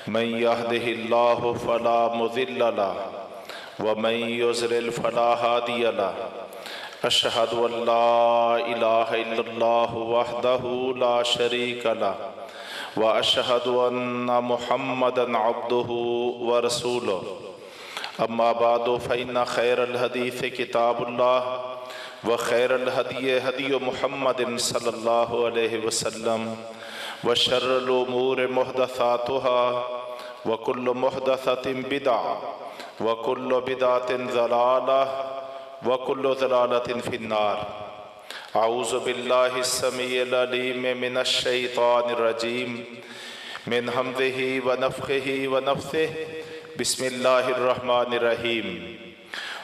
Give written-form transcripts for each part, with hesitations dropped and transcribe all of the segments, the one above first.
من يهده الله فلا مضل له ومن يضلل فلا هادي له أشهد أن لا إله إلا الله وحده لا شريك له وأشهد أن محمدا عبده ورسوله أما بعد فإن خير الحديث كتاب الله وخير الهدي هدي محمد صلى الله عليه وسلم وشر الأمور محدثاتها وكل محدثة بدعة وكل بدعة ضلالة وكل ضلالة في النار. أعوذ بالله السميع العليم من الشيطان الرجيم من همزه ونفخه ونفثه. بسم الله الرحمن الرحيم.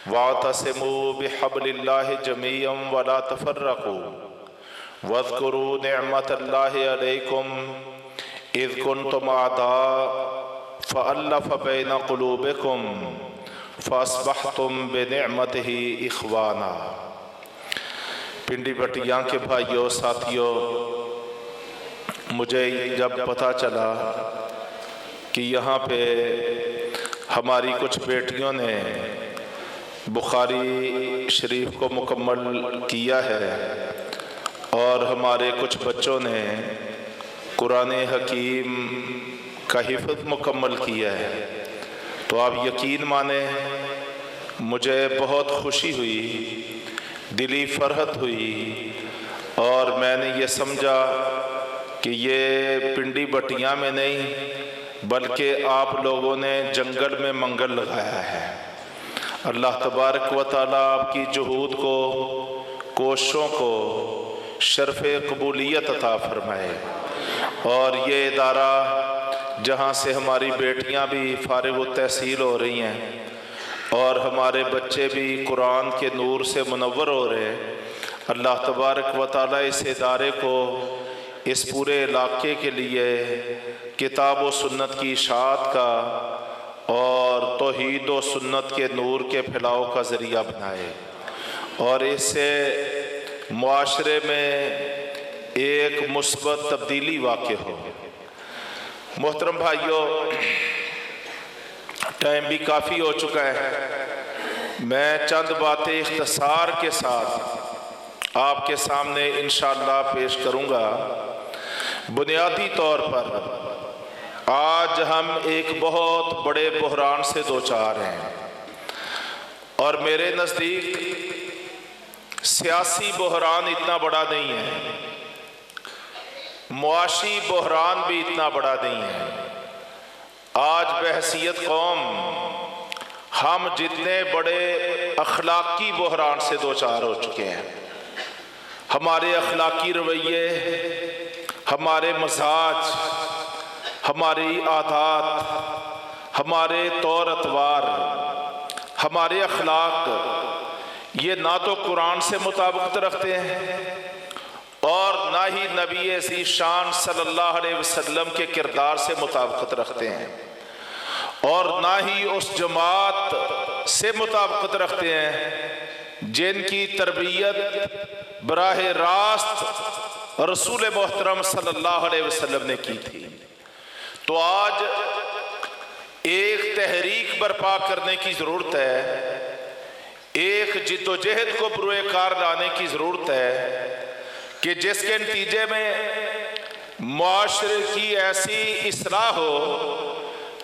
واعتصموا بحبل الله جميعا ولا تفرقوا واذكروا نعمة الله عليكم إذ كنتم أعداء فألف بين قلوبكم فأصبحتم بنعمته إخوانا. پنڈی بٹیاں کے بھائیوں ساتھیوں، مجھے جب پتہ چلا کہ یہاں پہ ہماری کچھ بیٹیوں نے بخاری شریف کو مکمل کیا ہے اور ہمارے کچھ بچوں نے قرآن حکیم کا حفظ مکمل کیا ہے، تو آپ یقین مانیں مجھے بہت خوشی ہوئی، دلی فرحت ہوئی، اور میں نے یہ سمجھا کہ یہ پنڈی بٹیاں میں نہیں بلکہ آپ لوگوں نے جنگل میں منگل لگایا ہے۔ اللہ تبارک و تعالیٰ آپ کی جہود کو، کوششوں کو شرف قبولیت عطا فرمائے، اور یہ ادارہ جہاں سے ہماری بیٹیاں بھی فارغ التحصیل ہو رہی ہیں اور ہمارے بچے بھی قرآن کے نور سے منور ہو رہے ہیں، اللہ تبارک و تعالیٰ اس ادارے کو اس پورے علاقے کے لیے کتاب و سنت کی اشاعت کا اور توحید و سنت کے نور کے پھیلاؤ کا ذریعہ بنائے، اور اس سے معاشرے میں ایک مثبت تبدیلی واقع ہو۔ محترم بھائیوں، ٹائم بھی کافی ہو چکا ہے، میں چند باتیں اختصار کے ساتھ آپ کے سامنے انشاءاللہ پیش کروں گا۔ بنیادی طور پر آج ہم ایک بہت بڑے بحران سے دوچار ہیں، اور میرے نزدیک سیاسی بحران اتنا بڑا نہیں ہے، معاشی بحران بھی اتنا بڑا نہیں ہے۔ آج بحیثیت قوم ہم جتنے بڑے اخلاقی بحران سے دوچار ہو چکے ہیں، ہمارے اخلاقی رویے، ہمارے مزاج، ہماری عادات، ہمارے طور اطوار، ہمارے اخلاق، یہ نہ تو قرآن سے مطابقت رکھتے ہیں اور نہ ہی نبی عزیز شان صلی اللہ علیہ وسلم کے کردار سے مطابقت رکھتے ہیں، اور نہ ہی اس جماعت سے مطابقت رکھتے ہیں جن کی تربیت براہ راست رسول محترم صلی اللہ علیہ وسلم نے کی تھی۔ تو آج ایک تحریک برپا کرنے کی ضرورت ہے، ایک جد و جہد کو بروئے کار لانے کی ضرورت ہے کہ جس کے نتیجے میں معاشرے کی ایسی اصلاح ہو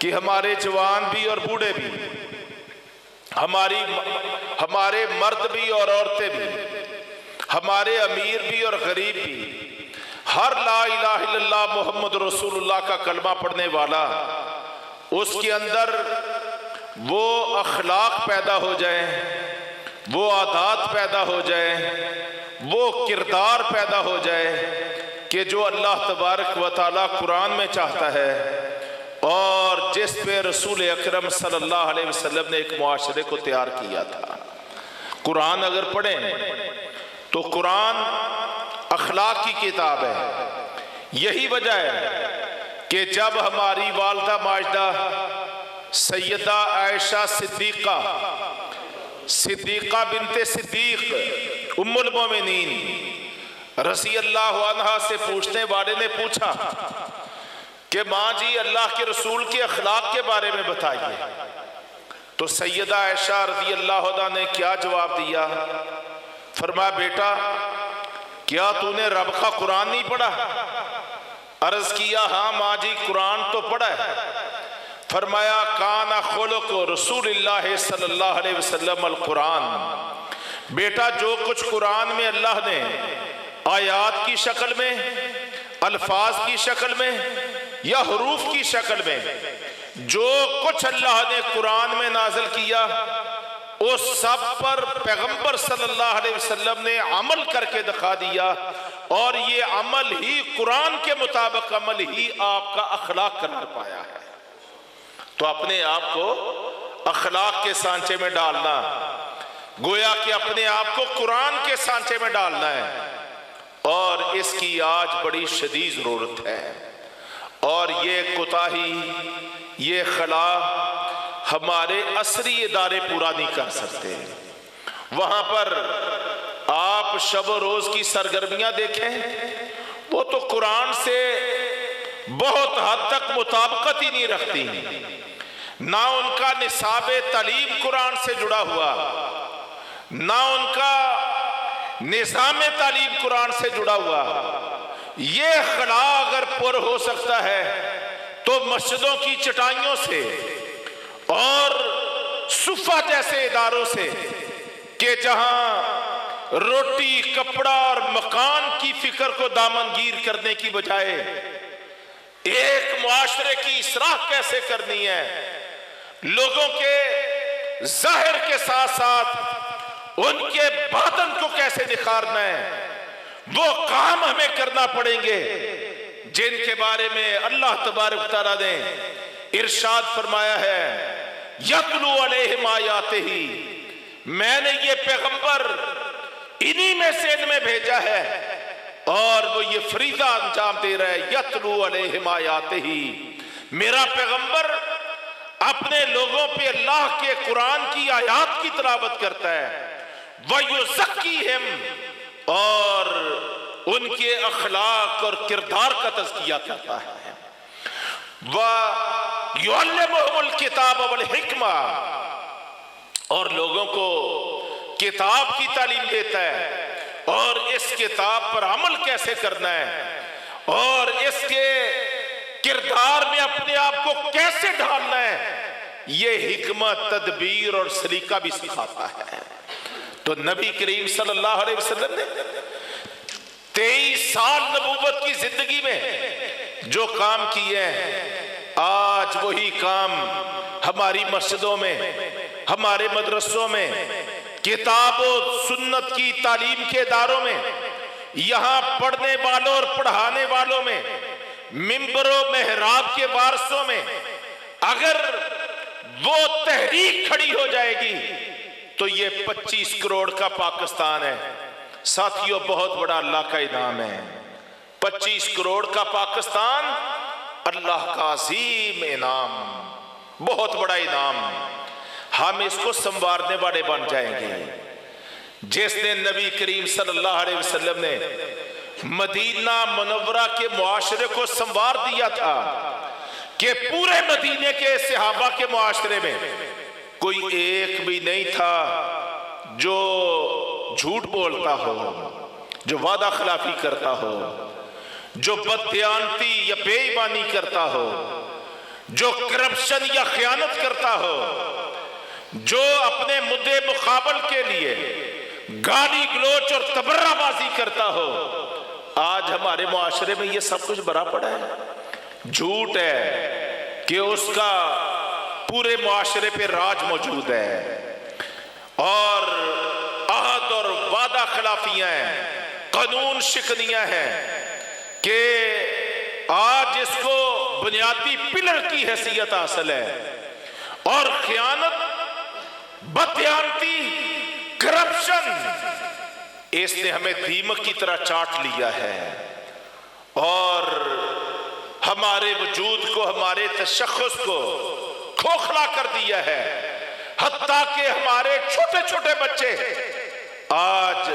کہ ہمارے جوان بھی اور بوڑھے بھی، ہمارے مرد بھی اور عورتیں بھی، ہمارے امیر بھی اور غریب بھی، ہر لا الہ الا اللہ محمد رسول اللہ کا کلمہ پڑھنے والا، اس کے اندر وہ اخلاق پیدا ہو جائیں، وہ عادات پیدا ہو جائیں، وہ کردار پیدا ہو جائے کہ جو اللہ تبارک و تعالیٰ قرآن میں چاہتا ہے، اور جس پہ رسول اکرم صلی اللہ علیہ وسلم نے ایک معاشرے کو تیار کیا تھا۔ قرآن اگر پڑھیں تو قرآن اخلاق کی کتاب ہے۔ یہی وجہ ہے کہ جب ہماری والدہ ماجدہ سیدہ عائشہ صدیقہ بنت صدیق ام المومنین رضی اللہ عنہا سے پوچھنے والے نے پوچھا کہ ماں جی اللہ کے رسول کے اخلاق کے بارے میں بتائیے۔ تو سیدہ عائشہ رضی اللہ عنہا نے کیا جواب دیا؟ فرمایا بیٹا کیا تو نے رب کا قرآن نہیں پڑھا؟ عرض کیا ہاں ماں جی قرآن تو پڑھا ہے۔ فرمایا کان خلق رسول اللہ صلی اللہ علیہ وسلم القرآن، بیٹا جو کچھ قرآن میں اللہ نے آیات کی شکل میں، الفاظ کی شکل میں یا حروف کی شکل میں جو کچھ اللہ نے قرآن میں نازل کیا اس سب پر پیغمبر صلی اللہ علیہ وسلم نے عمل کر کے دکھا دیا، اور یہ عمل ہی قرآن کے مطابق عمل ہی آپ کا اخلاق قرار پایا ہے۔ تو اپنے آپ کو اخلاق کے سانچے میں ڈالنا، گویا کہ اپنے آپ کو قرآن کے سانچے میں ڈالنا ہے، اور اس کی آج بڑی شدید ضرورت ہے۔ اور یہ کوتاہی، یہ خلا ہمارے عصری ادارے پورا نہیں کر سکتے۔ وہاں پر آپ شب و روز کی سرگرمیاں دیکھیں، وہ تو قرآن سے بہت حد تک مطابقت ہی نہیں رکھتی، نہ ان کا نصاب تعلیم قرآن سے جڑا ہوا، نہ ان کا نظام تعلیم قرآن سے جڑا ہوا۔ یہ خلا اگر پر ہو سکتا ہے تو مسجدوں کی چٹائیوں سے اور صفہ جیسے اداروں سے، کہ جہاں روٹی، کپڑا اور مکان کی فکر کو دامنگیر کرنے کی بجائے ایک معاشرے کی اصلاح کیسے کرنی ہے، لوگوں کے ظاہر کے ساتھ ساتھ ان کے باطن کو کیسے نکھارنا ہے، وہ کام ہمیں کرنا پڑیں گے جن کے بارے میں اللہ تبارک تعالیٰ نے ارشاد فرمایا ہے یتلو علیہم آیاتہ، میں نے یہ پیغمبر انہی میں سے ان میں بھیجا ہے، اور وہ یہ فریضہ انجام دے رہا ہے یتلو علیہم آیاتہ، میرا پیغمبر اپنے لوگوں پہ اللہ کے قرآن کی آیات کی تلاوت کرتا ہے، وَيُزَكِّيهِمْ، اور ان کے اخلاق اور کردار کا تزکیہ کرتا ہے، وَيُعَلِّمُهُمُ الْكِتَابَ وَالْحِكْمَةَ، اور لوگوں کو کتاب کی تعلیم دیتا ہے، اور اس کتاب پر عمل کیسے کرنا ہے، اور اس کے کردار میں اپنے آپ کو کیسے ڈھالنا ہے، یہ حکمت، تدبیر اور سلیقہ بھی سکھاتا ہے۔ تو نبی کریم صلی اللہ علیہ وسلم نے 23 سال نبوت کی زندگی میں جو کام کیے ہیں، آج وہی کام ہماری مسجدوں میں، ہمارے مدرسوں میں، کتاب و سنت کی تعلیم کے اداروں میں، یہاں پڑھنے والوں اور پڑھانے والوں میں، منبر و محراب کے وارثوں میں اگر وہ تحریک کھڑی ہو جائے گی تو یہ 25 کروڑ کا پاکستان ہے۔ ساتھیوں بہت بڑا اللہ کا انعام ہے، 25 کروڑ کا پاکستان اللہ کا عظیم انعام، بہت بڑا انعام۔ ہم اس کو سنوارنے والے بن جائیں گے۔ جس نے نبی کریم صلی اللہ علیہ وسلم نے مدینہ منورہ کے معاشرے کو سنوار دیا تھا کہ پورے مدینے کے صحابہ کے معاشرے میں کوئی ایک بھی نہیں تھا جو جھوٹ بولتا ہو، جو وعدہ خلافی کرتا ہو، جو بددیانتی یا بے ایمانی کرتا ہو، جو کرپشن یا خیانت کرتا ہو، جو اپنے مدعے مقابل کے لیے گالی گلوچ اور تبرہ بازی کرتا ہو۔ آج ہمارے معاشرے میں یہ سب کچھ بھرا پڑا ہے۔ جھوٹ ہے کہ اس کا پورے معاشرے پہ راج موجود ہے، اور عہد اور وعدہ خلافیاں ہیں، قانون شکنیاں ہیں کہ آج اس کو بنیادی پلر کی حیثیت حاصل ہے، اور خیانت، بددیانتی، کرپشن، اس نے ہمیں دیمک کی طرح چاٹ لیا ہے، اور ہمارے وجود کو، ہمارے تشخص کو کھوکھلا کر دیا ہے، حتیٰ کہ ہمارے چھوٹے چھوٹے بچے آج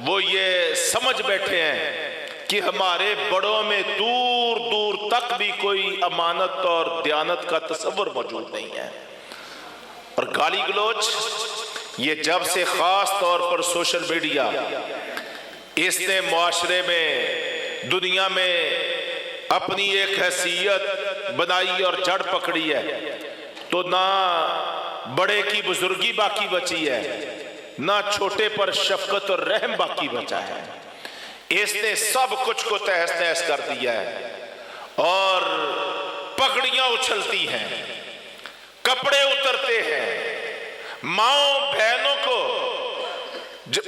وہ یہ سمجھ بیٹھے ہیں کہ ہمارے بڑوں میں دور دور تک بھی کوئی امانت اور دیانت کا تصور موجود نہیں ہے۔ اور گالی گلوچ یہ جب سے خاص طور پر سوشل میڈیا اس نے معاشرے میں دنیا میں اپنی ایک حیثیت بنائی اور جڑ پکڑی ہے تو نہ بڑے کی بزرگی باقی بچی ہے، نہ چھوٹے پر شفقت اور رحم باقی بچا ہے۔ اس نے سب کچھ کو تہس نہس کر دیا ہے اور پگڑیاں اچھلتی ہیں، کپڑے اترتے ہیں، ماؤں بہنوں کو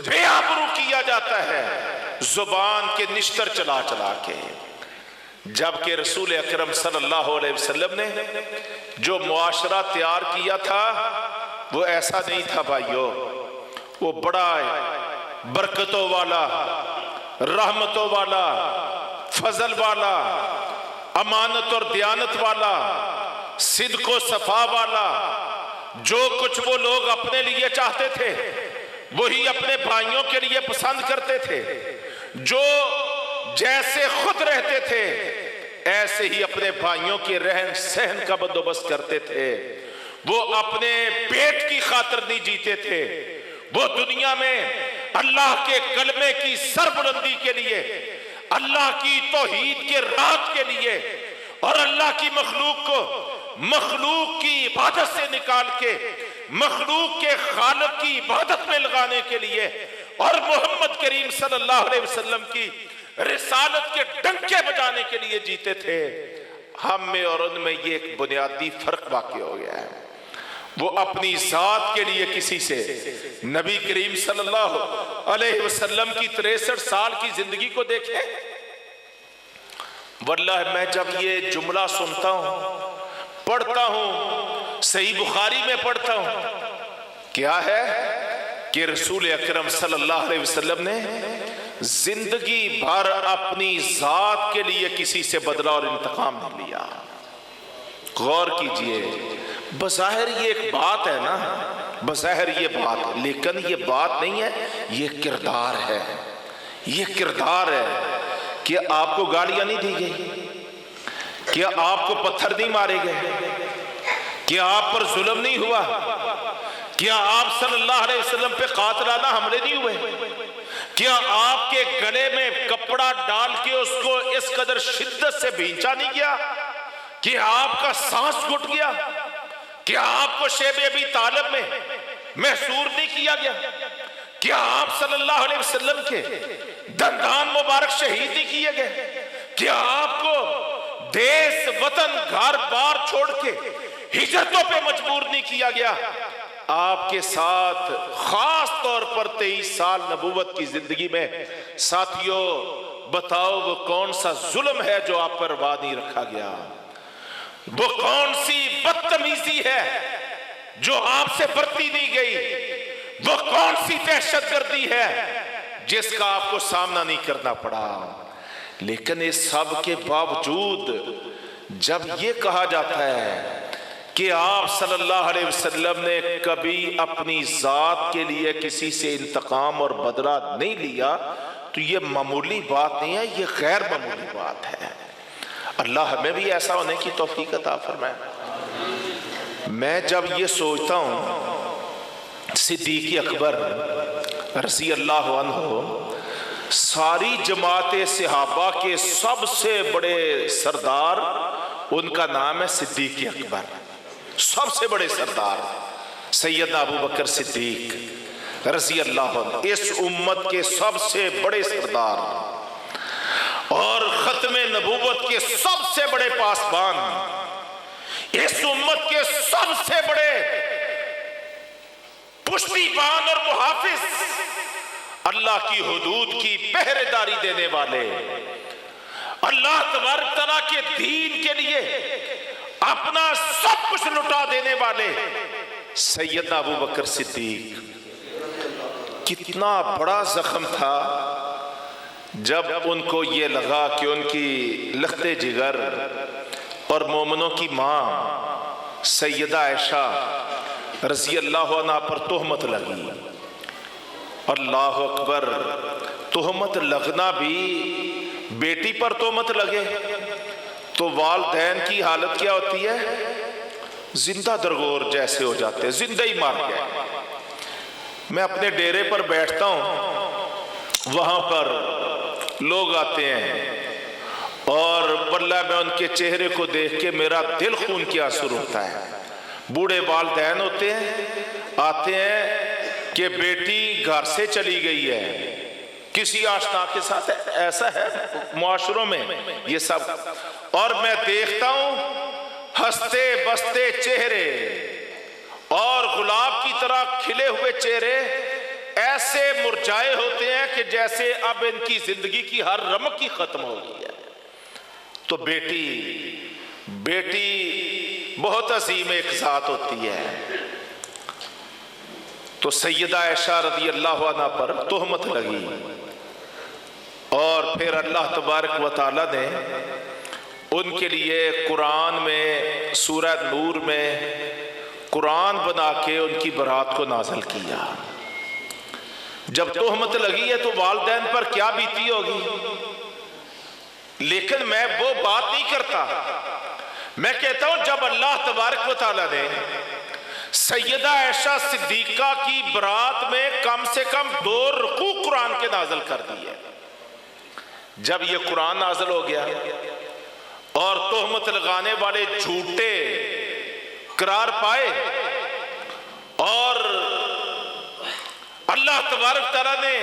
بے آبرو کیا جاتا ہے زبان کے نشتر چلا چلا کے، جبکہ رسول اکرم صلی اللہ علیہ وسلم نے جو معاشرہ تیار کیا تھا وہ ایسا نہیں تھا بھائیو، وہ بڑا برکتوں والا، رحمتوں والا، فضل والا، امانت اور دیانت والا، صدق و صفا والا، جو کچھ وہ لوگ اپنے لیے چاہتے تھے وہی اپنے بھائیوں کے لیے پسند کرتے تھے، جو جیسے خود رہتے تھے ایسے ہی اپنے بھائیوں کے رہن سہن کا بندوبست کرتے تھے، وہ اپنے پیٹ کی خاطر نہیں جیتے تھے، وہ دنیا میں اللہ کے کلمے کی سربلندی کے لیے، اللہ کی توحید کے راز کے لیے اور اللہ کی مخلوق کو مخلوق کی عبادت سے نکال کے مخلوق کے خالق کی عبادت میں لگانے کے لیے اور محمد کریم صلی اللہ علیہ وسلم کی رسالت کے ڈنکے بجانے کے لیے جیتے تھے۔ ہم میں اور ان میں یہ ایک بنیادی فرق واقع ہو گیا ہے، وہ اپنی ذات کے لیے کسی سے نبی کریم صلی اللہ علیہ وسلم کی 63 سال کی زندگی کو دیکھیں۔ واللہ میں جب یہ جملہ سنتا ہوں، پڑھتا ہوں، صحیح بخاری میں پڑھتا ہوں، کیا ہے کہ رسول اکرم صلی اللہ علیہ وسلم نے زندگی بھر اپنی ذات کے لیے کسی سے بدلہ اور انتقام نہیں لیا۔ غور کیجئے، بظاہر یہ ایک بات ہے نا، بظاہر یہ بات، لیکن یہ بات نہیں ہے، یہ کردار ہے، یہ کردار ہے۔ کہ آپ کو گالیاں نہیں دی گئی؟ کیا آپ کو پتھر نہیں مارے گئے؟ کیا آپ پر ظلم نہیں ہوا؟ کیا آپ صلی اللہ علیہ وسلم پہ قاتلانہ حملے نہیں ہوئے؟ کیا آپ کے گلے میں کپڑا ڈال کے اس کو اس قدر شدت سے بھینچا نہیں گیا کہ آپ کا سانس گھٹ گیا؟ کیا آپ کو شیب ابی طالب میں محصور نہیں کیا گیا؟ کیا آپ صلی اللہ علیہ وسلم کے دندان مبارک شہید نہیں کیے گئے؟ کیا آپ کو دیس وطن گھر بار چھوڑ کے ہجرتوں پہ مجبور نہیں کیا گیا؟ آپ کے ساتھ خاص طور پر 23 سال نبوت کی زندگی میں ساتھیوں بتاؤ وہ کون سا ظلم ہے جو آپ پر روا نہیں رکھا گیا؟ وہ کون سی بدتمیزی ہے جو آپ سے برتی نہیں گئی؟ وہ کون سی دہشت گردی ہے جس کا آپ کو سامنا نہیں کرنا پڑا؟ لیکن اس سب کے باوجود جب یہ کہا جاتا ہے کہ آپ صلی اللہ علیہ وسلم نے کبھی اپنی ذات کے لیے کسی سے انتقام اور بدلہ نہیں لیا تو یہ معمولی بات نہیں ہے، یہ غیر معمولی بات ہے۔ اللہ ہمیں بھی ایسا ہونے کی توفیق عطا فرمائے۔ میں جب یہ سوچتا ہوں صدیق اکبر رضی اللہ عنہ ساری جماعت صحابہ کے سب سے بڑے سردار، ان کا نام ہے صدیق اکبر، سب سے بڑے سردار سیدنا ابو بکر صدیق رضی اللہ عنہ، اس امت کے سب سے بڑے سردار اور ختم نبوت کے سب سے بڑے پاسبان، اس امت کے سب سے بڑے پشتی بان اور محافظ، اللہ کی حدود کی پہرے داری دینے والے، اللہ تبارک تعالیٰ کے دین کے لیے اپنا سب کچھ لٹا دینے والے سیدنا ابو بکر صدیق۔ کتنا بڑا زخم تھا جب ان کو یہ لگا کہ ان کی لخت جگر اور مومنوں کی ماں سیدہ عائشہ رضی اللہ عنہ پر تہمت لگی۔ اللہ اکبر، تہمت لگنا بھی، بیٹی پر تہمت لگے تو والدین کی حالت کیا ہوتی ہے؟ زندہ درگور جیسے ہو جاتے ہیں، زندہ ہی مار گئے۔ میں اپنے ڈیرے پر بیٹھتا ہوں، وہاں پر لوگ آتے ہیں اور واللہ میں ان کے چہرے کو دیکھ کے میرا دل خون کے آنسو روتا ہے۔ بوڑھے والدین ہوتے ہیں، آتے ہیں کہ بیٹی گھر سے چلی گئی ہے کسی آشنا کے ساتھ، ایسا ہے معاشروں میں یہ سب، اور میں دیکھتا ہوں ہنستے بستے چہرے اور گلاب کی طرح کھلے ہوئے چہرے ایسے مرجھائے ہوتے ہیں کہ جیسے اب ان کی زندگی کی ہر رمق ہی ختم ہو گئی ہے۔ تو بیٹی بہت عظیم ایک ذات ہوتی ہے۔ تو سیدہ عائشہ رضی اللہ عنہ پر تہمت لگی، اور پھر اللہ تبارک و تعالی نے ان کے لیے قرآن میں سورہ نور میں قرآن بنا کے ان کی برات کو نازل کیا۔ جب تہمت لگی ہے تو والدین پر کیا بیتی ہوگی، لیکن میں وہ بات نہیں کرتا۔ میں کہتا ہوں جب اللہ تبارک و تعالی نے سیدہ عائشہ صدیقہ کی برات میں کم سے کم 2 رکوع قرآن کے نازل کر دی ہے، جب یہ قرآن نازل ہو گیا اور تہمت لگانے والے جھوٹے قرار پائے، اور اللہ تبارک تعالیٰ نے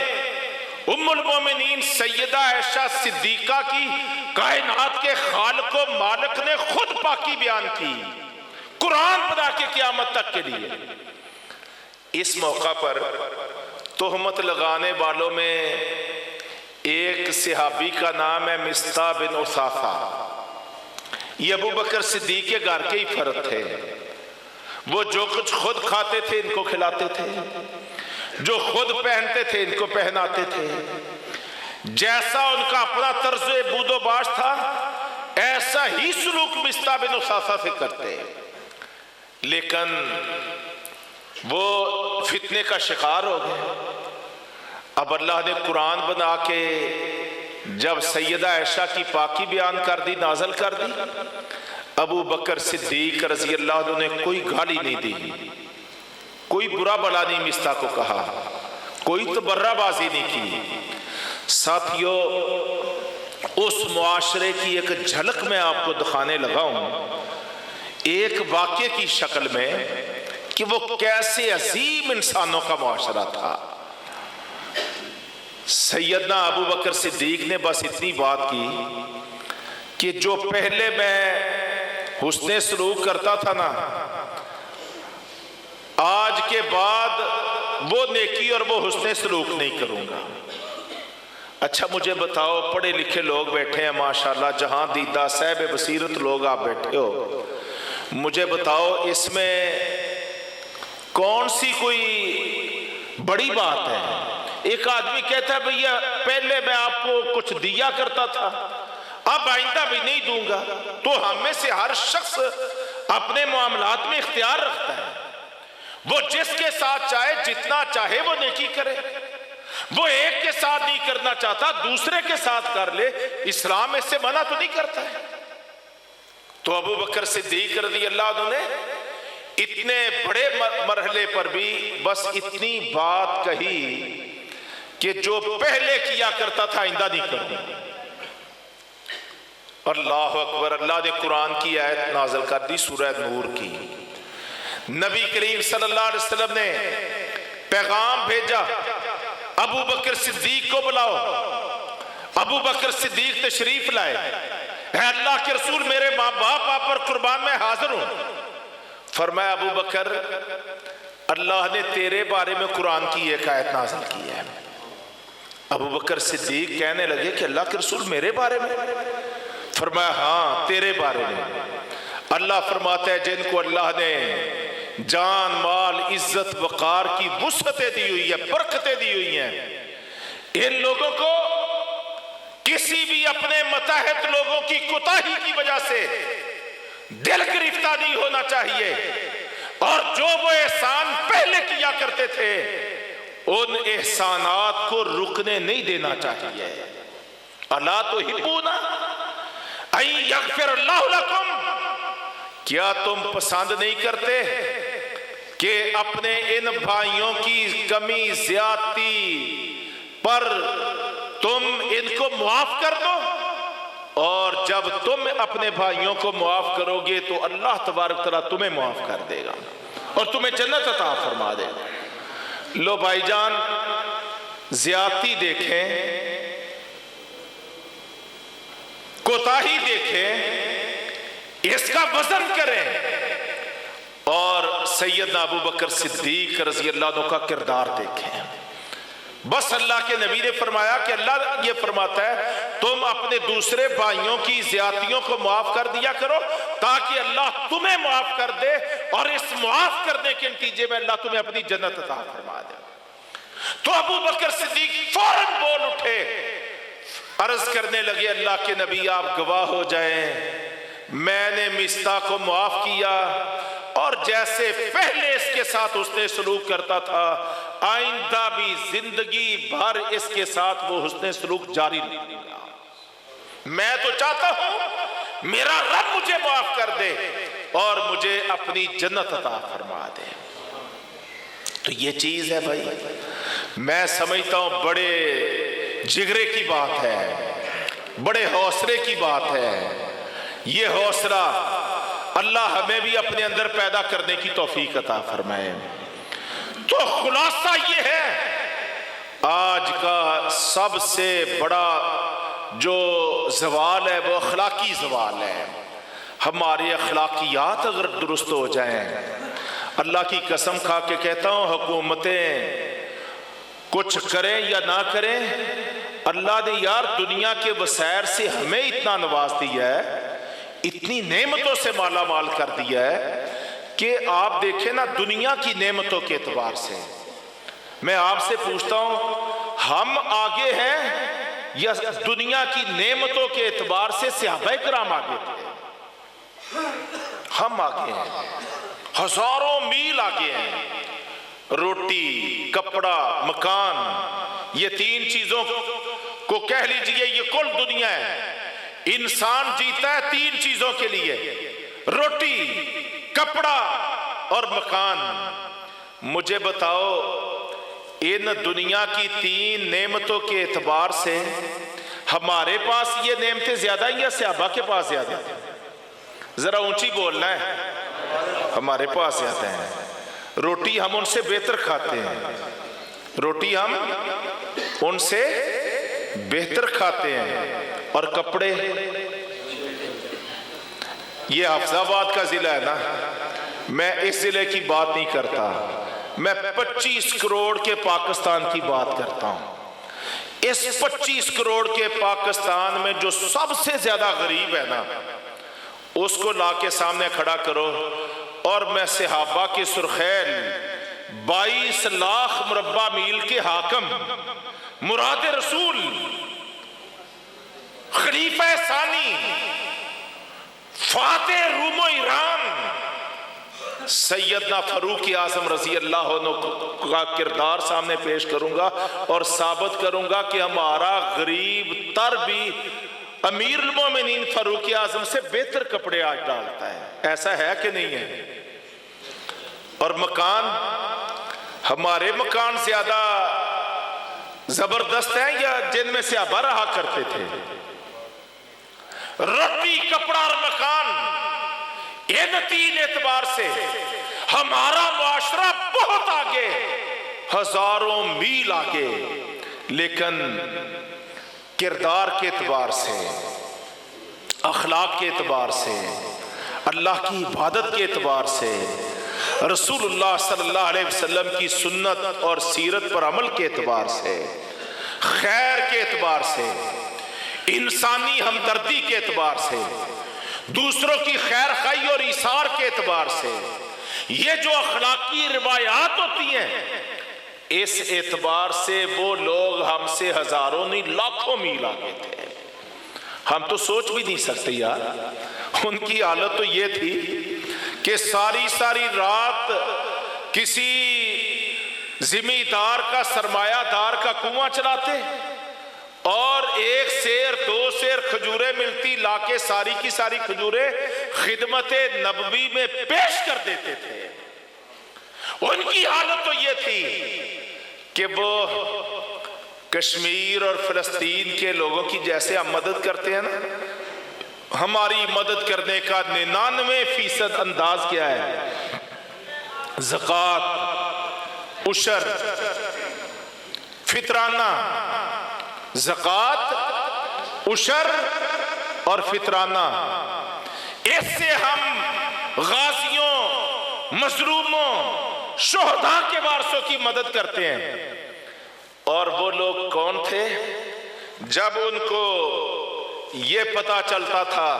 ام المومنین سیدہ عائشہ صدیقہ کی کائنات کے خالق و مالک نے خود پاکی بیان کی قرآن بنا کے قیامت تک کے لیے۔ اس موقع پر تہمت لگانے والوں میں ایک صحابی کا نام ہے مصطح بن اثاثہ۔ یہ ابو بکر صدیق کے گھر کے ہی فرد تھے، وہ جو کچھ خود کھاتے تھے ان کو کھلاتے تھے، جو خود پہنتے تھے ان کو پہناتے تھے، جیسا ان کا اپنا طرز بود و باش تھا ایسا ہی سلوک مصطح بن اثاثہ سے کرتے، لیکن وہ فتنے کا شکار ہو گئے۔ اب اللہ نے قرآن بنا کے جب سیدہ عائشہ کی پاکی بیان کر دی، نازل کر دی، ابو بکر صدیق رضی اللہ عنہ نے کوئی گالی نہیں دی، کوئی برا بلا نہیں مصطح کو کہا، کوئی تبرہ بازی نہیں کی۔ ساتھیو، اس معاشرے کی ایک جھلک میں آپ کو دکھانے لگا ہوں ایک واقعے کی شکل میں کہ وہ کیسے عظیم انسانوں کا معاشرہ تھا۔ سیدنا ابو بکر صدیق نے بس اتنی بات کی کہ جو پہلے میں حسن سلوک کرتا تھا نا، آج کے بعد وہ نیکی اور وہ حسن سلوک نہیں کروں گا۔ اچھا مجھے بتاؤ، پڑھے لکھے لوگ بیٹھے ہیں ماشاءاللہ، جہاں دیدہ صاحب بصیرت لوگ آپ بیٹھے ہو، مجھے بتاؤ اس میں کون سی کوئی بڑی بات ہے؟ ایک آدمی کہتا ہے بھیا پہلے میں آپ کو کچھ دیا کرتا تھا، اب آئندہ بھی نہیں دوں گا۔ تو ہم میں سے ہر شخص اپنے معاملات میں اختیار رکھتا ہے، وہ جس کے ساتھ چاہے جتنا چاہے وہ نیکی کرے، وہ ایک کے ساتھ نہیں کرنا چاہتا دوسرے کے ساتھ کر لے، اسلام اس سے منع تو نہیں کرتا ہے۔ تو ابو بکر صدیق رضی اللہ عنہ نے اتنے بڑے مرحلے پر بھی بس اتنی بات کہی کہ جو پہلے کیا کرتا تھا آئندہ نہیں کرنا۔ اللہ اکبر، اللہ نے قرآن کی آیت نازل کر دی سورہ نور کی۔ نبی کریم صلی اللہ علیہ وسلم نے پیغام بھیجا، ابو بکر صدیق کو بلاؤ۔ ابو بکر صدیق تشریف لائے، اے اللہ کے رسول میرے ماں باپ آپ پر قربان میں حاضر ہوں۔ فرمایا ابو بکر، اللہ نے تیرے بارے میں قرآن کی ایک آیت نازل کی ہے۔ ابو بکر صدیق کہنے لگے کہ اللہ کے رسول میرے بارے میں؟ فرمایا ہاں تیرے بارے میں۔ اللہ فرماتا ہے جن کو اللہ نے جان مال عزت وقار کی وسعتیں دی ہوئی ہے، برکتیں دی ہوئی ہیں، ان لوگوں کو کسی بھی اپنے متحد لوگوں کی کوتاہی کی وجہ سے دل گرفتہ نہیں ہونا چاہیے، اور جو وہ احسان پہلے کیا کرتے تھے ان احسانات کو رکنے نہیں دینا چاہیے۔ الا تحبون ان یغفر اللہ لکم، کیا تم پسند نہیں کرتے کہ اپنے ان بھائیوں کی کمی زیادتی پر تم ان کو معاف کر دو؟ اور جب تم اپنے بھائیوں کو معاف کرو گے تو اللہ تبارک تعالیٰ تمہیں معاف کر دے گا اور تمہیں جنت عطا فرما دے گا۔ لو بھائی جان، زیادتی دیکھیں، کوتاہی دیکھیں، اس کا وزن کریں، اور سیدنا ابو بکر صدیق رضی اللہ عنہ کا کردار دیکھیں۔ بس اللہ کے نبی نے فرمایا کہ اللہ یہ فرماتا ہے تم اپنے دوسرے بھائیوں کی زیادتیوں کو معاف کر دیا کرو تاکہ اللہ تمہیں معاف کر دے، اور اس معاف کرنے کے نتیجے میں اللہ تمہیں اپنی جنت عطا فرما دے۔ تو ابو بکر صدیق فوراً بول اٹھے، عرض کرنے لگے اللہ کے نبی آپ گواہ ہو جائیں، میں نے مصطح کو معاف کیا اور جیسے پہلے اس کے ساتھ اس نے سلوک کرتا تھا آئندہ بھی زندگی بھر اس کے ساتھ وہ حسن سلوک جاری رہے گا۔ میں تو چاہتا ہوں میرا رب مجھے معاف کر دے اور مجھے اپنی جنت عطا فرما دے۔ تو یہ چیز ہے بھائی، میں سمجھتا ہوں بڑے جگرے کی بات ہے، بڑے حوصلے کی بات ہے۔ یہ حوصلہ اللہ ہمیں بھی اپنے اندر پیدا کرنے کی توفیق عطا فرمائے۔ تو خلاصہ یہ ہے، آج کا سب سے بڑا جو زوال ہے وہ اخلاقی زوال ہے۔ ہمارے اخلاقیات اگر درست ہو جائیں، اللہ کی قسم کھا کے کہتا ہوں حکومتیں کچھ کریں یا نہ کریں، اللہ نے یار دنیا کے وسائل سے ہمیں اتنا نواز دیا ہے، اتنی نعمتوں سے مالا مال کر دیا ہے کہ آپ دیکھیں نا، دنیا کی نعمتوں کے اعتبار سے میں آپ سے پوچھتا ہوں ہم آگے ہیں یا دنیا کی نعمتوں کے اعتبار سے صحابہ کرام آگے تھے؟ ہم آگے ہیں، ہزاروں میل آگے ہیں۔ روٹی، کپڑا، مکان، یہ تین چیزوں کو کہہ لیجئے یہ کل دنیا ہے۔ انسان جیتا ہے تین چیزوں کے لیے، روٹی، کپڑا اور مکان۔ مجھے بتاؤ ان دنیا کی تین نعمتوں کے اعتبار سے ہمارے پاس یہ نعمتیں زیادہ ہیں یا صحابہ کے پاس زیادہ ہیں؟ ذرا اونچی بولنا ہے۔ ہمارے پاس زیادہ ہیں۔ روٹی ہم ان سے بہتر کھاتے ہیں، روٹی ہم ان سے بہتر کھاتے ہیں۔ اور کپڑے، یہ حافظ آباد کا ضلع ہے نا، میں اس ضلع کی بات نہیں کرتا، میں 25 کروڑ کے پاکستان کی بات کرتا ہوں۔ اس 25 کروڑ کے پاکستان میں جو سب سے زیادہ غریب ہے نا، اس کو لا کے سامنے کھڑا کرو اور میں صحابہ کے سرخیل 22 لاکھ مربع میل کے حاکم، مراد رسول، خلیفہ ثانی، فاتح روم و ایران، سیدنا فاروق اعظم رضی اللہ عنہ کا کردار سامنے پیش کروں گا اور ثابت کروں گا کہ ہمارا غریب تر بھی امیر المومنین فاروق اعظم سے بہتر کپڑے آج ڈالتا ہے۔ ایسا ہے کہ نہیں ہے؟ اور مکان، ہمارے مکان زیادہ زبردست ہیں یا جن میں سے صحابہ رہا کرتے تھے؟ روٹی، کپڑا اور مکان، ان تین اعتبار سے ہمارا معاشرہ بہت آگے، ہزاروں میل آگے، لیکن کردار کے اعتبار سے، اخلاق کے اعتبار سے، اللہ کی عبادت کے اعتبار سے، رسول اللہ صلی اللہ علیہ وسلم کی سنت اور سیرت پر عمل کے اعتبار سے، خیر کے اعتبار سے، انسانی ہمدردی کے اعتبار سے، دوسروں کی خیر خواہی اور ایثار کے اعتبار سے، یہ جو اخلاقی روایات ہوتی ہیں، اس اعتبار سے وہ لوگ ہم سے ہزاروں نہیں لاکھوں میل آگے تھے۔ ہم تو سوچ بھی نہیں سکتے یار، ان کی حالت تو یہ تھی کہ ساری رات کسی زمیندار کا، سرمایہ دار کا کنواں چلاتے اور ایک سیر دو سیر کھجوریں ملتی، لا کے ساری کی ساری کھجوریں خدمت نبوی میں پیش کر دیتے تھے۔ ان کی حالت تو یہ تھی کہ وہ کشمیر اور فلسطین کے لوگوں کی جیسے ہم مدد کرتے ہیں نا، ہماری مدد کرنے کا 99% انداز کیا ہے؟ زکوٰۃ، عشر، فطرانہ۔ زکوٰۃ، عشر اور فطرانہ، اس سے ہم غازیوں، مظلوموں، شہداء کے وارثوں کی مدد کرتے ہیں۔ اور وہ لوگ کون تھے؟ جب ان کو یہ پتا چلتا تھا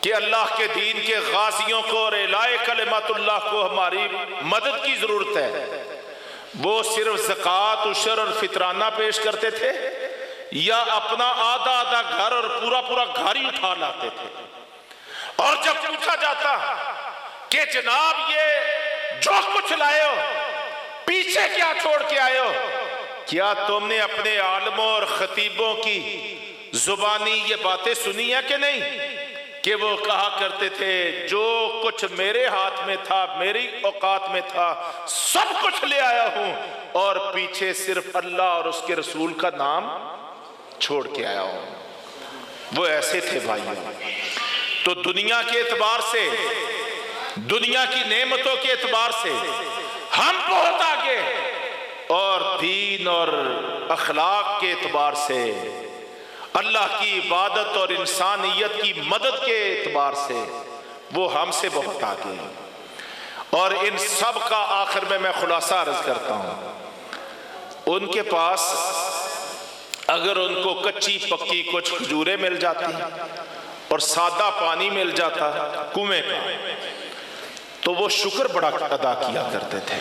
کہ اللہ کے دین کے غازیوں کو اور اعلاء کلمات اللہ کو ہماری مدد کی ضرورت ہے، وہ صرف زکوٰۃ، عشر اور فطرانہ پیش کرتے تھے، یا اپنا آدھا آدھا گھر اور پورا پورا گھر ہی اٹھا لاتے تھے۔ اور جب پوچھا جاتا کہ جناب یہ جو کچھ لائے ہو پیچھے کیا چھوڑ کے آئے ہو، کیا تم نے اپنے عالموں اور خطیبوں کی زبانی یہ باتیں سنی ہے کہ نہیں؟ کہ وہ کہا کرتے تھے جو کچھ میرے ہاتھ میں تھا، میری اوقات میں تھا، سب کچھ لے آیا ہوں، اور پیچھے صرف اللہ اور اس کے رسول کا نام چھوڑ کے آیا ہوں۔ وہ ایسے تھے بھائیوں۔ تو دنیا کے اعتبار سے، دنیا کی نعمتوں کے اعتبار سے ہم بہت آگے، اور دین اور اخلاق کے اعتبار سے، اللہ کی عبادت اور انسانیت کی مدد کے اعتبار سے وہ ہم سے بہت آگے ہیں۔ اور ان سب کا آخر میں خلاصہ عرض کرتا ہوں، ان کے پاس اگر ان کو کچی پکی کچھ کھجوریں مل جاتی اور سادہ پانی مل جاتا کنویں کا، تو وہ شکر بڑا ادا کیا کرتے تھے۔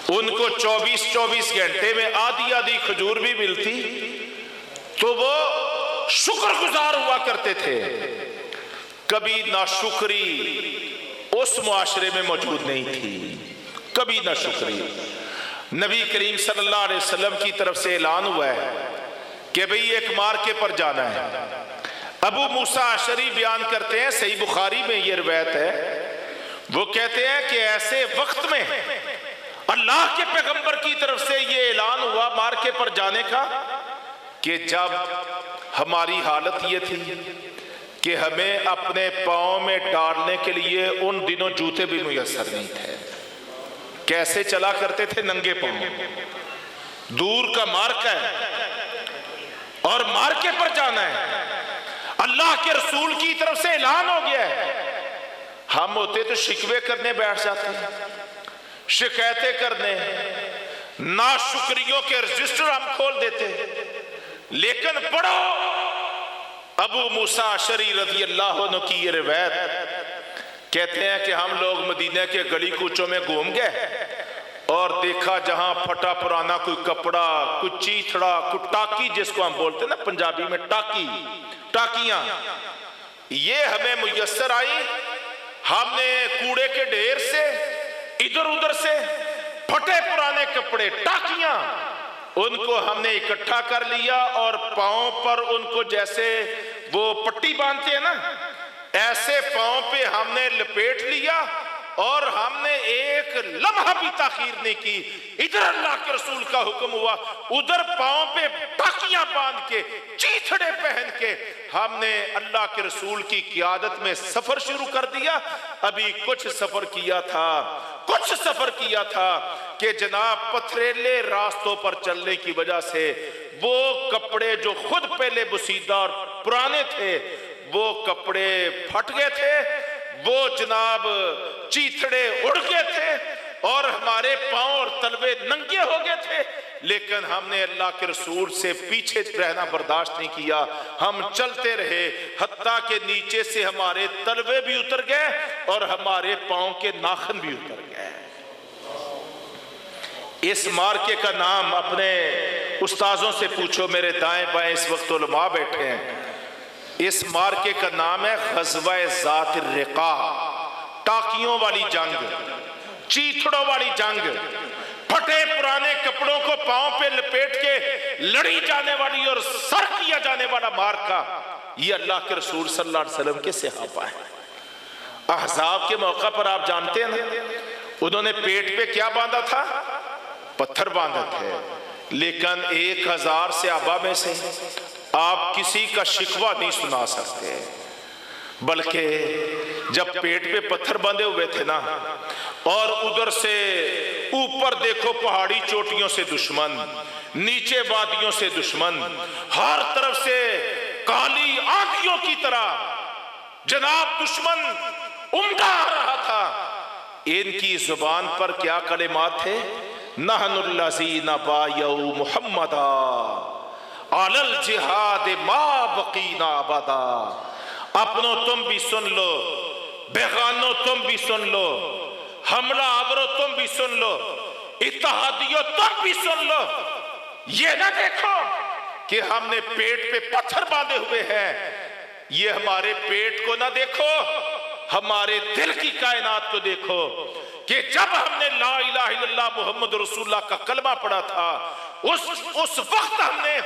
ان کو 24 گھنٹے میں آدھی آدھی کھجور بھی ملتی تو وہ شکر گزار ہوا کرتے تھے۔ کبھی ناشکری اس معاشرے میں موجود نہیں تھی، کبھی ناشکری۔ نبی کریم صلی اللہ علیہ وسلم کی طرف سے اعلان ہوا ہے کہ بھئی ایک مارکے پر جانا ہے۔ ابو موسیٰ اشعری بیان کرتے ہیں، صحیح بخاری میں یہ روایت ہے، وہ کہتے ہیں کہ ایسے وقت میں اللہ کے پیغمبر کی طرف سے یہ اعلان ہوا مارکے پر جانے کا کہ جب ہماری حالت یہ تھی کہ ہمیں اپنے پاؤں میں ڈالنے کے لیے ان دنوں جوتے بھی میسر نہیں تھے۔ کیسے چلا کرتے تھے؟ ننگے پاؤں۔ دور کا مارکا ہے اور مارکے پر جانا ہے، اللہ کے رسول کی طرف سے اعلان ہو گیا ہے۔ ہم ہوتے تو شکوے کرنے بیٹھ جاتے ہیں، شکایتیں کرنے، ناشکریوں کے رجسٹر ہم کھول دیتے، لیکن پڑھو ابو موسیٰ اشعری رضی اللہ عنہ کی یہ روایت، کہتے ہیں کہ ہم لوگ مدینہ کے گلی کوچوں میں گھوم گئے اور دیکھا جہاں پھٹا پرانا کوئی کپڑا، کوئی چیتھڑا، کوئی ٹاکی جس کو ہم بولتے ہیں نا پنجابی میں ٹاکی، ٹاکیاں، یہ ہمیں میسر آئی۔ ہم نے کوڑے کے ڈھیر سے ادھر ادھر سے پھٹے پرانے کپڑے، ٹاکیاں، ان کو ہم نے اکٹھا کر لیا اور پاؤں پر ان کو جیسے وہ پٹی باندھتے ہیں نا، ایسے پاؤں پہ ہم نے لپیٹ لیا، اور ہم نے ایک لمحہ بھی تاخیر نہیں کی۔ ادھر اللہ کے رسول کا حکم ہوا، ادھر پاؤں پہ ٹاکیاں باندھ کے، چیتھڑے پہن کے ہم نے اللہ کے رسول کی قیادت میں سفر شروع کر دیا۔ ابھی کچھ سفر کیا تھا کہ جناب پتھریلے راستوں پر چلنے کی وجہ سے وہ کپڑے جو خود پہلے بسیدہ اور پرانے تھے وہ کپڑے پھٹ گئے تھے، وہ جناب چیتھڑے اڑ گئے تھے، اور ہمارے پاؤں اور تلوے ننگے ہو گئے تھے، لیکن ہم نے اللہ کے رسول سے پیچھے رہنا برداشت نہیں کیا۔ ہم چلتے رہے حتیٰ کہ نیچے سے ہمارے تلوے بھی اتر گئے اور ہمارے پاؤں کے ناخن بھی اتر گئے۔ اس مارکے کا نام اپنے استاذوں سے پوچھو، میرے دائیں بائیں اس وقت علماء بیٹھے ہیں، اس مارکے کا نام ہے غزوہ ذات الرقاع، ٹاکیوں والی جنگ، چیتھڑوں والی جنگ، پھٹے پرانے کپڑوں کو پاؤں پہ لپیٹ کے لڑی جانے والی اور سر کیا جانے والا مارکا، یہ اللہ کے رسول صلی اللہ علیہ وسلم کے صحابہ ہیں۔ احزاب کے موقع پر آپ جانتے ہیں انہوں نے پیٹ پہ کیا باندھا تھا؟ پتھر باندھا تھے، لیکن 1000 صحابہ میں سے آپ کسی کا شکوہ نہیں سنا سکتے، بلکہ جب پیٹ پہ پتھر باندھے ہوئے تھے نا، اور ادھر سے اوپر دیکھو پہاڑی چوٹیوں سے دشمن، نیچے وادیوں سے دشمن، ہر طرف سے کالی آندھیوں کی طرح جناب دشمن عمدہ آ رہا تھا، ان کی زبان پر کیا کلمات تھے؟ نحن الذین بایعوا محمدا علی الجہاد ما بقینا ابدا۔ اپنوں تم بھی سن لو، بیگانوں تم بھی سن لو، حملہ آوروں تم بھی سن لو، اتحادیوں تم بھی سن لو، یہ نہ دیکھو کہ ہم نے پیٹ پہ پتھر باندھے ہوئے ہیں، یہ ہمارے پیٹ کو نہ دیکھو، ہمارے دل کی کائنات کو دیکھو کہ جب ہم نے لا الہ الا اللہ محمد رسول اللہ کا کلمہ پڑھا تھا، اس وقت ہم نے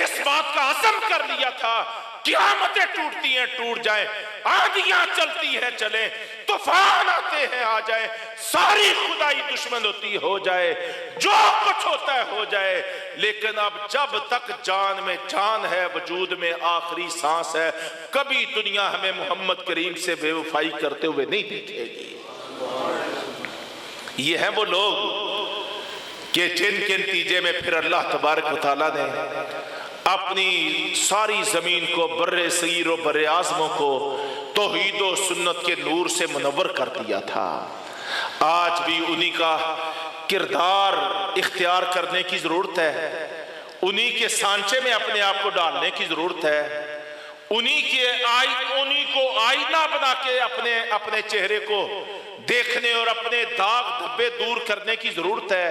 اس بات کا عزم کر لیا تھا، قیامتیں ٹوٹتی ہیں ٹوٹ جائیں، آندھیاں چلتی ہیں چلیں، طوفان آتے ہیں آ جائیں، ساری خدائی دشمن ہوتی ہو جائے، جو کچھ ہوتا ہے ہو جائے، لیکن اب جب تک جان میں جان ہے، وجود میں آخری سانس ہے، کبھی دنیا ہمیں محمد کریم سے بے وفائی کرتے ہوئے نہیں دیکھے گی۔ یہ ہیں وہ لوگ کہ جن کے نتیجے میں پھر اللہ تبارک و تعالیٰ نے اپنی ساری زمین کو، بر صغیر و بر اعظموں کو توحید و سنت کے نور سے منور کر دیا تھا۔ آج بھی انہی کا کردار اختیار کرنے کی ضرورت ہے، انہی کے سانچے میں اپنے آپ کو ڈالنے کی ضرورت ہے، انہی کو آئینہ بنا کے اپنے چہرے کو دیکھنے اور اپنے داغ دھبے دور کرنے کی ضرورت ہے،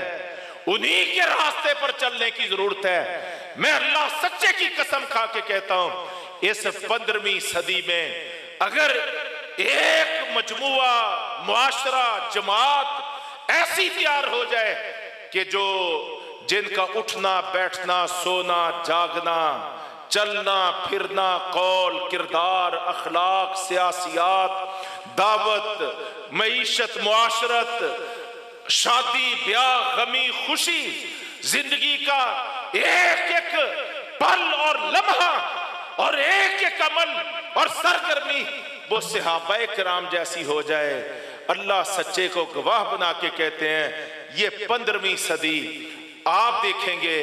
انہی کے راستے پر چلنے کی ضرورت ہے۔ میں اللہ سچے کی قسم کھا کے کہتا ہوں، اس 15ویں صدی میں اگر ایک مجموعہ، معاشرہ، جماعت ایسی تیار ہو جائے کہ جن کا اٹھنا بیٹھنا سونا جاگنا چلنا پھرنا قول کردار اخلاق سیاسیات دعوت معیشت معاشرت شادی بیاہ غمی خوشی زندگی کا ایک ایک پل اور لمحہ اور ایک ایک عمل اور سرگرمی وہ صحابہ کرام جیسی ہو جائے، اللہ سچے کو گواہ بنا کے کہتے ہیں یہ 15ویں صدی آپ دیکھیں گے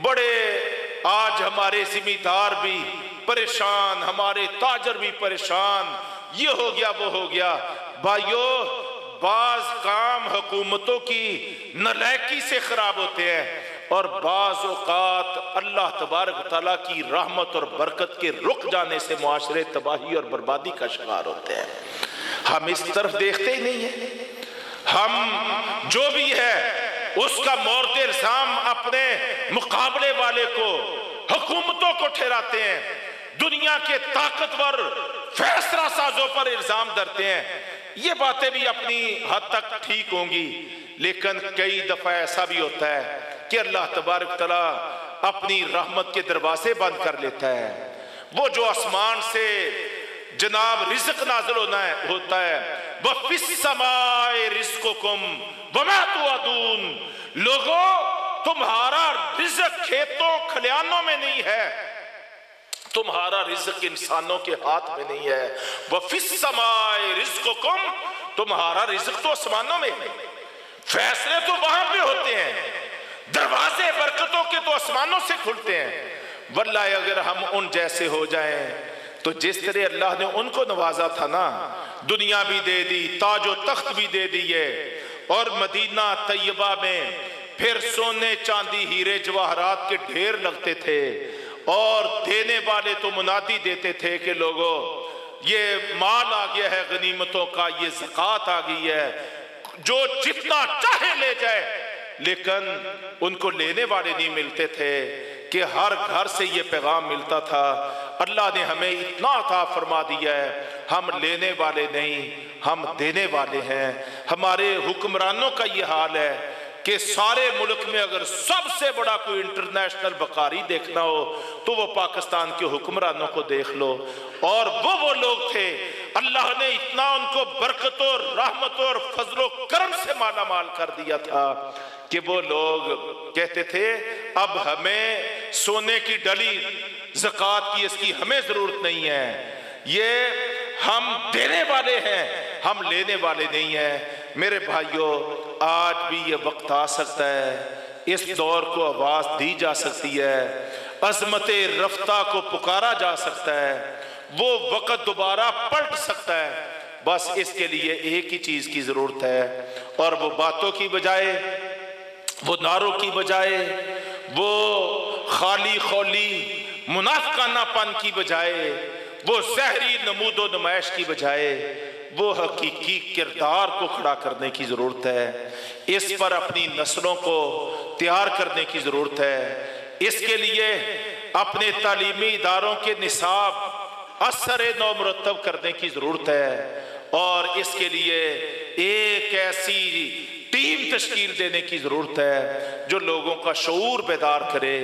بڑے آج ہمارے ذمہ دار بھی پریشان، ہمارے تاجر بھی پریشان، یہ ہو گیا وہ ہو گیا۔ بھائیو بعض کام حکومتوں کی نالائکی سے خراب ہوتے ہیں اور بعض اوقات اللہ تبارک تعالیٰ کی رحمت اور برکت کے رک جانے سے معاشرے تباہی اور بربادی کا شکار ہوتے ہیں۔ ہم اس طرف دیکھتے ہی نہیں ہیں، ہم جو بھی ہے اس کا مورد الزام اپنے مقابلے والے کو حکومتوں کو ٹھہراتے ہیں، دنیا کے طاقتور فیصلہ سازوں پر الزام دھرتے ہیں۔ یہ باتیں بھی اپنی حد تک ٹھیک ہوں گی، لیکن کئی دفعہ ایسا بھی ہوتا ہے کہ اللہ تبارک تعالیٰ اپنی رحمت کے دروازے بند کر لیتا ہے۔ وہ جو آسمان سے جناب رزق نازل ہوتا ہے، وَفِي السَّمَاءِ رِزْقُكُمْ وَمَا تُوعَدُونَ، لوگوں تمہارا رزق کھیتوں کھلیانوں میں نہیں ہے، تمہارا رزق انسانوں کے ہاتھ میں نہیں ہے۔ وَفِي السَّمَاءِ رِزْقُكُمْ، تمہارا رزق تو آسمانوں میں ہے، فیصلے تو وہاں پہ ہوتے ہیں، دروازے برکتوں کے تو آسمانوں سے کھلتے ہیں۔ واللہ اگر ہم ان جیسے ہو جائیں تو جس طرح اللہ نے ان کو نوازا تھا نا، دنیا بھی دے دی، تاج و تخت بھی دے دیے، اور مدینہ طیبہ میں پھر سونے چاندی ہیرے جواہرات کے ڈھیر لگتے تھے، اور دینے والے تو منادی دیتے تھے کہ لوگوں یہ مال آ گیا ہے غنیمتوں کا، یہ زکوٰۃ آ گئی ہے، جو جتنا چاہے لے جائے، لیکن ان کو لینے والے نہیں ملتے تھے کہ ہر گھر سے یہ پیغام ملتا تھا اللہ نے ہمیں اتنا عطا فرما دیا ہے، ہم لینے والے نہیں ہم دینے والے ہیں۔ ہمارے حکمرانوں کا یہ حال ہے کہ سارے ملک میں اگر سب سے بڑا کوئی انٹرنیشنل بکاری دیکھنا ہو تو وہ پاکستان کے حکمرانوں کو دیکھ لو. اور وہ لوگ تھے اللہ نے اتنا ان کو برکتوں اور رحمتوں اور فضل و کرم سے مالا مال کر دیا تھا کہ وہ لوگ کہتے تھے اب ہمیں سونے کی ڈلی زکوٰۃ کی اس کی ہمیں ضرورت نہیں ہے، یہ ہم دینے والے ہیں، ہم لینے والے نہیں ہیں. میرے بھائیوں، آج بھی یہ وقت آ سکتا ہے، اس دور کو آواز دی جا سکتی ہے، عظمت رفتہ کو پکارا جا سکتا ہے، وہ وقت دوبارہ پلٹ سکتا ہے. بس اس کے لیے ایک ہی چیز کی ضرورت ہے، اور وہ باتوں کی بجائے، وہ نعروں کی بجائے، وہ خالی خولی منافقانہ پن کی بجائے، وہ زہری نمود و نمائش کی بجائے وہ حقیقی کردار کو کھڑا کرنے کی ضرورت ہے. اس پر اپنی نسلوں کو تیار کرنے کی ضرورت ہے. اس کے لیے اپنے تعلیمی اداروں کے نصاب اثر نو مرتب کرنے کی ضرورت ہے، اور اس کے لیے ایک ایسی ٹیم تشکیل دینے کی ضرورت ہے جو لوگوں کا شعور بیدار کرے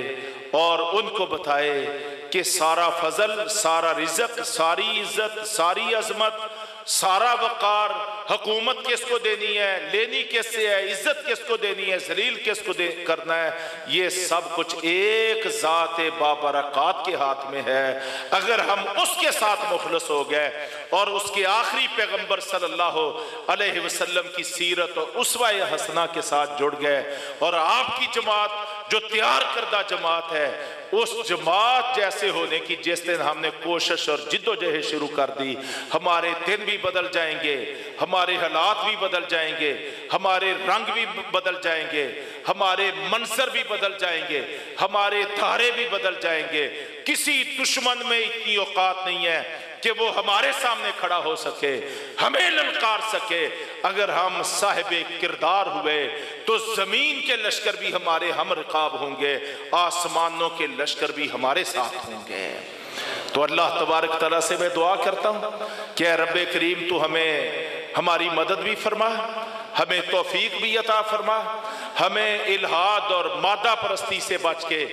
اور ان کو بتائے کہ سارا فضل، سارا رزق، ساری عزت، ساری عظمت، سارا وقار حکومت کس کو دینی ہے، لینی کس سے ہے، عزت کس کو دینی ہے، ذلیل کس کو کرنا ہے، یہ سب کچھ ایک ذات بابرکات کے ہاتھ میں ہے. اگر ہم اس کے ساتھ مخلص ہو گئے اور اس کے آخری پیغمبر صلی اللہ علیہ وسلم کی سیرت اور اسوہ حسنہ کے ساتھ جڑ گئے، اور آپ کی جماعت جو تیار کردہ جماعت ہے اس جماعت جیسے ہونے کی جس دن ہم نے کوشش اور جد و جہد شروع کر دی، ہمارے دن بھی بدل جائیں گے، ہمارے حالات بھی بدل جائیں گے، ہمارے رنگ بھی بدل جائیں گے، ہمارے منظر بھی بدل جائیں گے، ہمارے دھارے بھی بدل جائیں گے. کسی دشمن میں اتنی اوقات نہیں ہے کہ وہ ہمارے سامنے کھڑا ہو سکے، ہمیں للکار سکے. اگر ہم صاحب کردار ہوئے تو زمین کے لشکر بھی ہمارے ہم رقاب ہوں گے، آسمانوں کے لشکر بھی ہمارے ساتھ ہوں گے. تو اللہ تبارک تعالیٰ سے میں دعا کرتا ہوں کہ اے رب کریم تو ہمیں ہماری مدد بھی فرما، ہمیں توفیق بھی عطا فرما، ہمیں الہاد اور مادہ پرستی سے بچ کے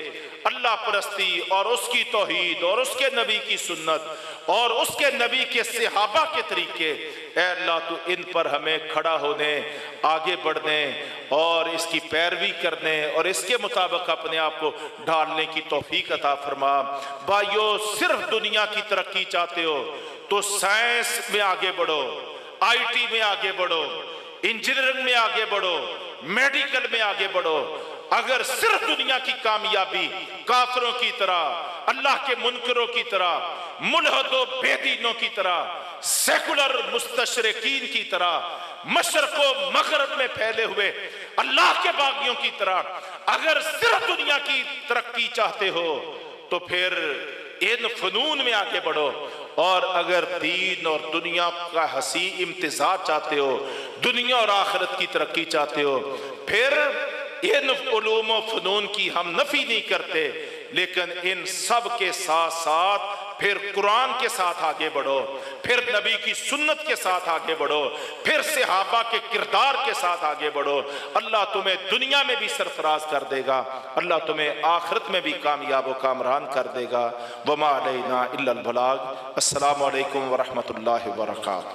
اللہ پرستی اور اس کی توحید اور اس کے نبی کی سنت اور اس کے نبی کے صحابہ کے طریقے، اے اللہ تو ان پر ہمیں کھڑا ہونے، آگے بڑھنے اور اس کی پیروی کرنے اور اس کے مطابق اپنے آپ کو ڈھالنے کی توفیق عطا فرما. بھائیو، صرف دنیا کی ترقی چاہتے ہو تو سائنس میں آگے بڑھو، آئی ٹی میں آگے بڑھو، انجینئرنگ میں آگے بڑھو، میڈیکل میں آگے بڑھو. اگر صرف دنیا کی کامیابی کافروں کی طرح، اللہ کے منکروں کی طرح، ملحد و بے دینوں کی طرح، سیکولر مستشرقین کی طرح، مشرق و مغرب میں پھیلے ہوئے اللہ کے باغیوں کی طرح اگر صرف دنیا کی ترقی چاہتے ہو تو پھر ان فنون میں آگے بڑھو. اور اگر دین اور دنیا کا حسین امتزاج چاہتے ہو، دنیا اور آخرت کی ترقی چاہتے ہو، پھر ان علوم و فنون کی ہم نفی نہیں کرتے، لیکن ان سب کے ساتھ ساتھ پھر قرآن کے ساتھ آگے بڑھو، پھر نبی کی سنت کے ساتھ آگے بڑھو، پھر صحابہ کے کردار کے ساتھ آگے بڑھو. اللہ تمہیں دنیا میں بھی سرفراز کر دے گا، اللہ تمہیں آخرت میں بھی کامیاب و کامران کر دے گا. وما علینا الا البلاغ. السلام علیکم ورحمۃ اللہ وبرکاتہ.